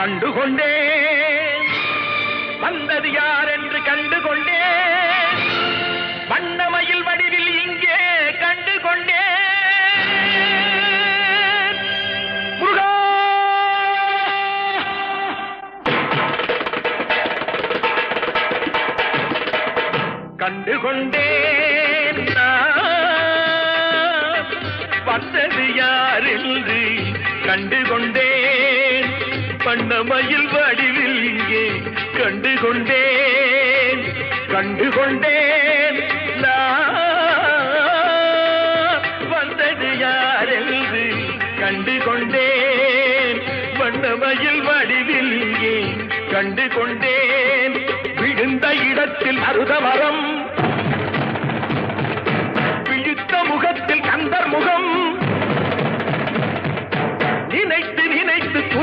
கண்டுகொண்டேன் வந்தது யார் என்று கண்டுகொண்டேன் வண்ணமயில் வடிவில் இங்கே கண்டுகொண்டேன் முருகா கண்டுகொண்டேன் வந்தது யார் என்று கண்டுகொண்டேன் வண்ணமயில் வடிவில் இங்கே கண்டுகொண்டேன் கண்டுகொண்டேன் வந்தது யார் என்று கண்டுகொண்டேன் வண்ணமயில் வடிவில் இங்கே கண்டுகொண்டேன் விழுந்த இடத்தில் அருதவரம்